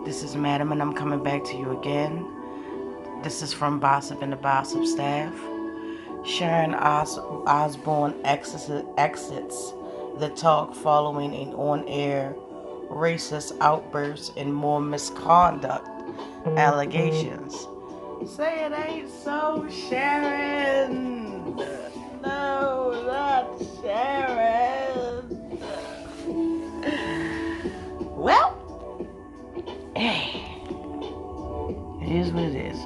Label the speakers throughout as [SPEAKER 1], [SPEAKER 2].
[SPEAKER 1] This is Madam, and I'm coming back to you again. This is from Bossip and the Bossip staff. Sharon Osbourne exits the talk following an on-air racist outburst and more misconduct allegations. Say it ain't so, Sharon. No, not Sharon. Well, hey, it is what it is.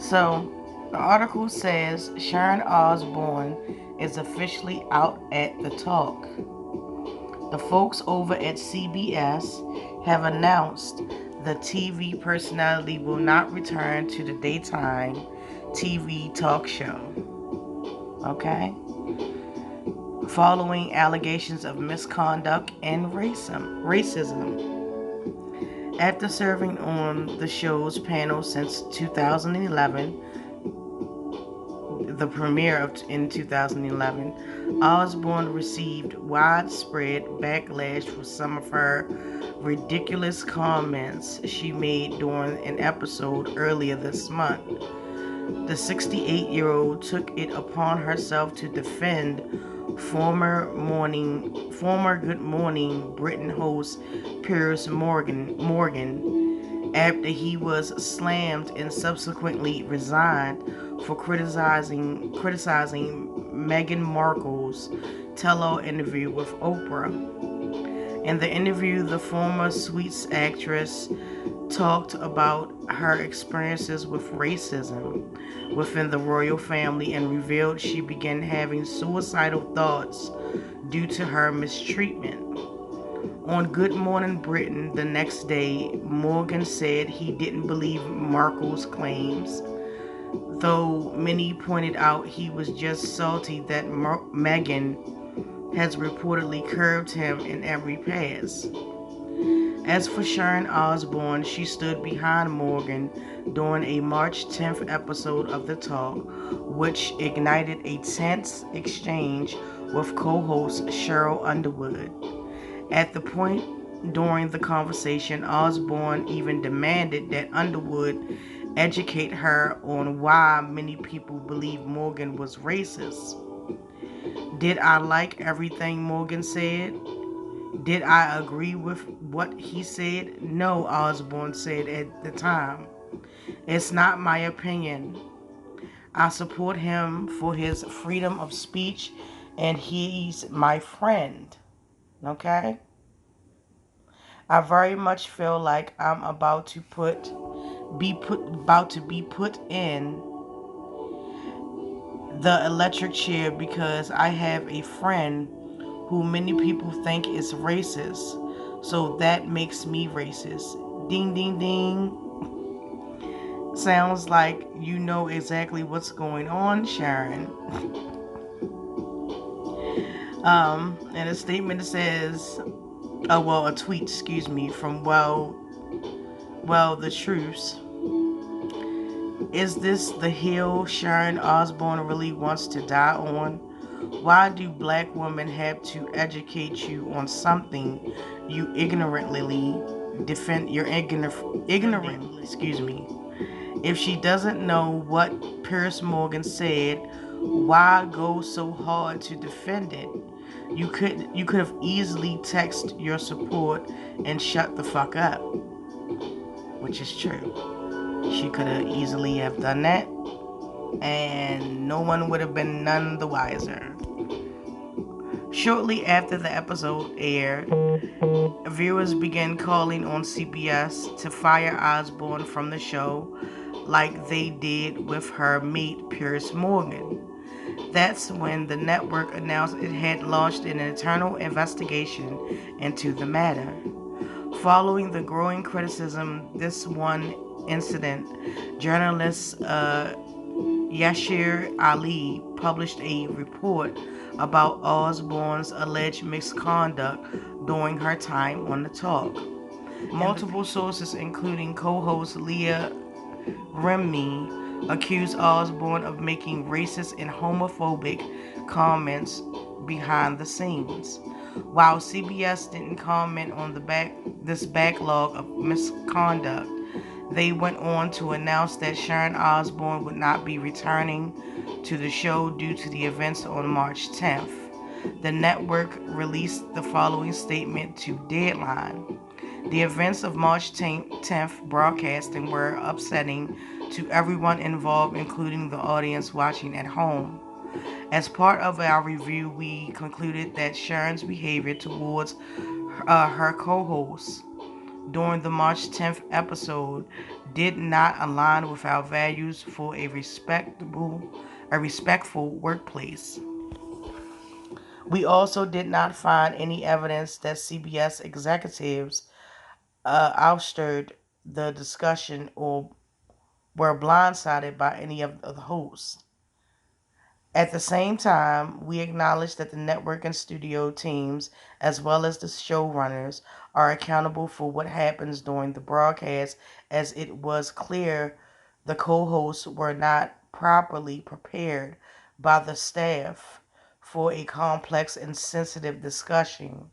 [SPEAKER 1] So, the article says Sharon Osbourne is officially out at the talk. The folks over at CBS have announced the TV personality will not return to the daytime TV talk show. Okay? Following allegations of misconduct and racism. After serving on the show's panel since 2011, the premiere in 2011, Osbourne received widespread backlash for some of her ridiculous comments she made during an episode earlier this month. The 68-year-old took it upon herself to defend former Good Morning Britain host Piers Morgan after he was slammed and subsequently resigned for criticizing Meghan Markle's tell-all interview with Oprah. In the interview, the former Suits actress talked about her experiences with racism within the royal family and revealed she began having suicidal thoughts due to her mistreatment. On Good Morning Britain the next day, Morgan said he didn't believe Markle's claims, though many pointed out he was just salty that Meghan has reportedly curbed him in every pass. As for Sharon Osbourne, she stood behind Morgan during a March 10th episode of The Talk, which ignited a tense exchange with co-host Sheryl Underwood. At the point during the conversation, Osbourne even demanded that Underwood educate her on why many people believe Morgan was racist. Did I like everything Morgan said? Did I agree with what he said? No, Osbourne said at the time. It's not my opinion. I support him for his freedom of speech and he's my friend. Okay? I very much feel like I'm about to be put in the electric chair because I have a friend who many people think is racist. So that makes me racist. Ding, ding, ding. Sounds like you know exactly what's going on, Sharon. And a statement that says, a tweet, from the Truths. Is this the hill Sharon Osbourne really wants to die on? Why do black women have to educate you on something you ignorantly defend? You're ignorant. If she doesn't know what Piers Morgan said, why go so hard to defend it? You could have easily texted your support and shut the fuck up, which is true. She could have easily have done that, and no one would have been none the wiser. Shortly after the episode aired, viewers began calling on CBS to fire Osbourne from the show like they did with her mate Piers Morgan. That's when the network announced it had launched an internal investigation into the matter. Following the growing criticism this one incident, journalist Yashir Ali published a report about Osbourne's alleged misconduct during her time on the talk. Multiple sources, including co-host Leah Remini, accused Osbourne of making racist and homophobic comments behind the scenes. While CBS didn't comment on this backlog of misconduct, they went on to announce that Sharon Osbourne would not be returning to the show due to the events on March 10th. The network released the following statement to Deadline. The events of March 10th broadcasting were upsetting to everyone involved, including the audience watching at home. As part of our review, we concluded that Sharon's behavior towards her co-hosts during the March 10th episode did not align with our values for a respectful workplace. We also did not find any evidence that CBS executives ousted the discussion or were blindsided by any of the hosts. At the same time, we acknowledge that the network and studio teams, as well as the showrunners, are accountable for what happens during the broadcast, as it was clear the co-hosts were not properly prepared by the staff for a complex and sensitive discussion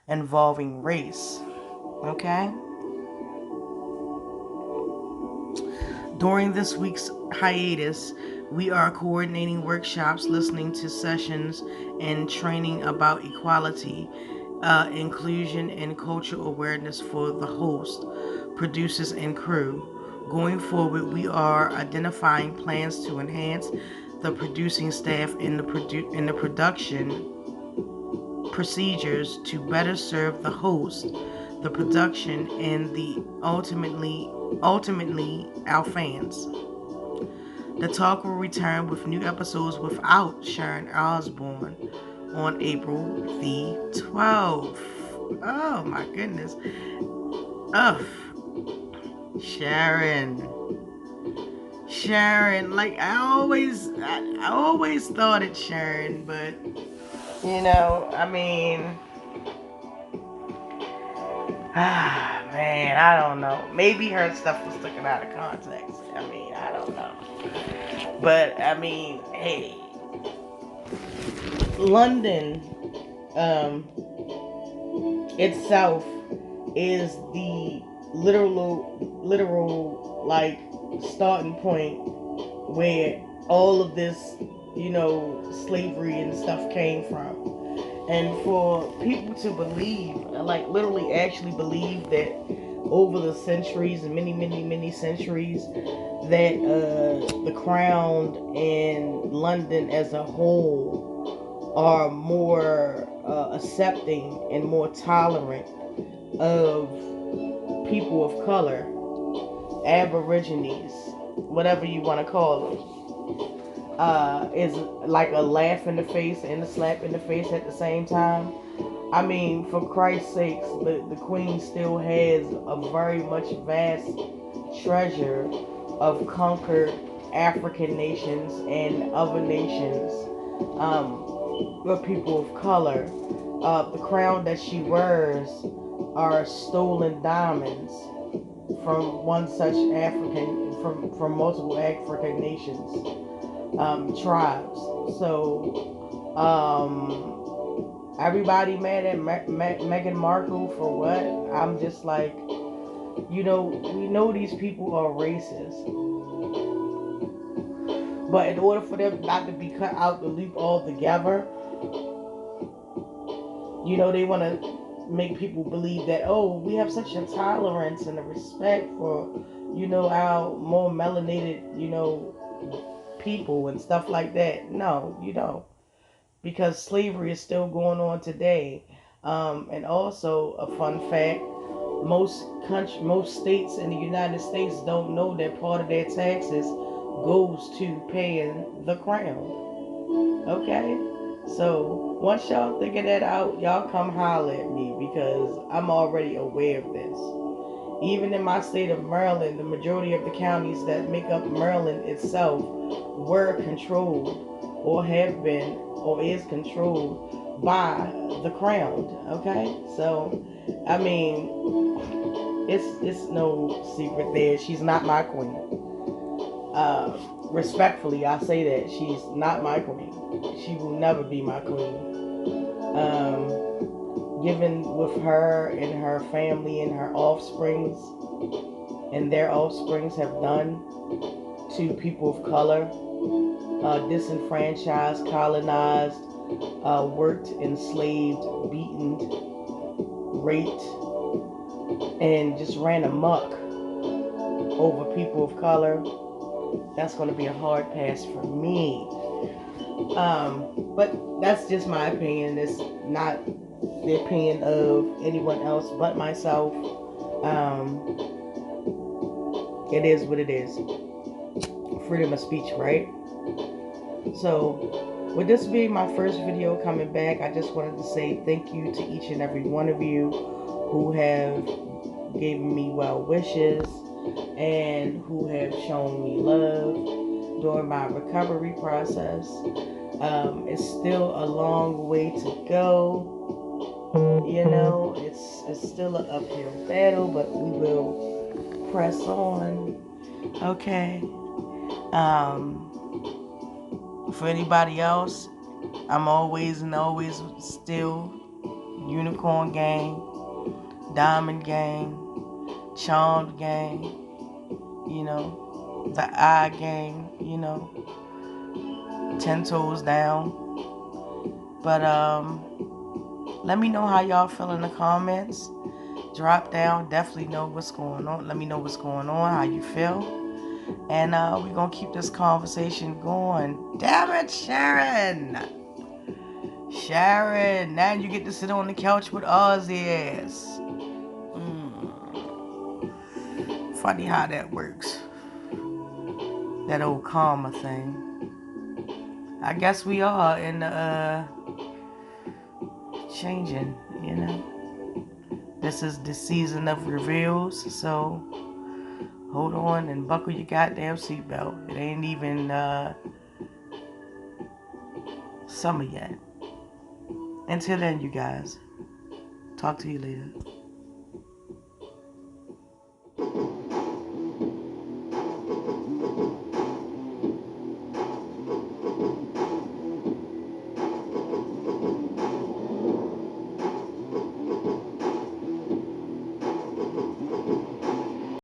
[SPEAKER 1] involving race. Okay? During this week's hiatus, we are coordinating workshops, listening to sessions, and training about equality, inclusion, and cultural awareness for the host, producers, and crew. Going forward, we are identifying plans to enhance the producing staff and the production procedures to better serve the host, the production, and the ultimately our fans. The talk will return with new episodes without Sharon Osbourne on April the 12th. Oh my goodness. Ugh. Sharon. Sharon. Like I always thought it Sharon, but I mean, man, I don't know. Maybe her stuff was taken out of context. I mean, I don't know. But I mean, hey, London itself is the literal like starting point where all of this, slavery and stuff came from. And for people to believe, like literally actually believe that over the centuries and many centuries, that the crown and London as a whole are more accepting and more tolerant of people of color, aborigines, whatever you want to call them, is like a laugh in the face and a slap in the face at the same time. I mean, for Christ's sakes, the Queen still has a very much vast treasure of conquered African nations and other nations, with people of color. The crown that she wears are stolen diamonds from one such African, from multiple African nations, tribes. So, everybody mad at Meghan Markle for what? I'm just like, we know these people are racist. But in order for them not to be cut out the loop altogether, they want to make people believe that, oh, we have such a tolerance and a respect for, our more melanated, people and stuff like that. No, you don't. Because slavery is still going on today. And also, a fun fact, most states in the United States don't know that part of their taxes goes to paying the crown. Okay? So, once y'all figure that out, y'all come holler at me because I'm already aware of this. Even in my state of Maryland, the majority of the counties that make up Maryland itself were controlled or have been or is controlled by the crown. Okay? So, I mean, it's no secret there. She's not my queen. Respectfully, I say that she's not my queen. She will never be my queen. given with her and her family and her offsprings and their offsprings have done to people of color, disenfranchised, colonized, worked, enslaved, beaten, raped, and just ran amok over people of color. That's going to be a hard pass for me. But that's just my opinion. It's not the opinion of anyone else but myself. It is what it is. Freedom of speech, right? So, with this being my first video coming back, I just wanted to say thank you to each and every one of you who have given me well wishes and who have shown me love during my recovery process. It's still a long way to go. You know, it's still an uphill battle, but we will press on. Okay. For anybody else, I'm always still Unicorn Gang, Diamond Gang, Charmed Gang, you know, the Eye Gang, you know, 10 toes down. But let me know how y'all feel in the comments. Drop down, definitely know what's going on. Let me know what's going on, how you feel. And we're going to keep this conversation going. Damn it, Sharon! Sharon, now you get to sit on the couch with Ozzy ass. Funny how that works. That old karma thing. I guess we are in the changing, you know. This is the season of reveals, so hold on and buckle your goddamn seatbelt. It ain't even summer yet. Until then, you guys. Talk to you later.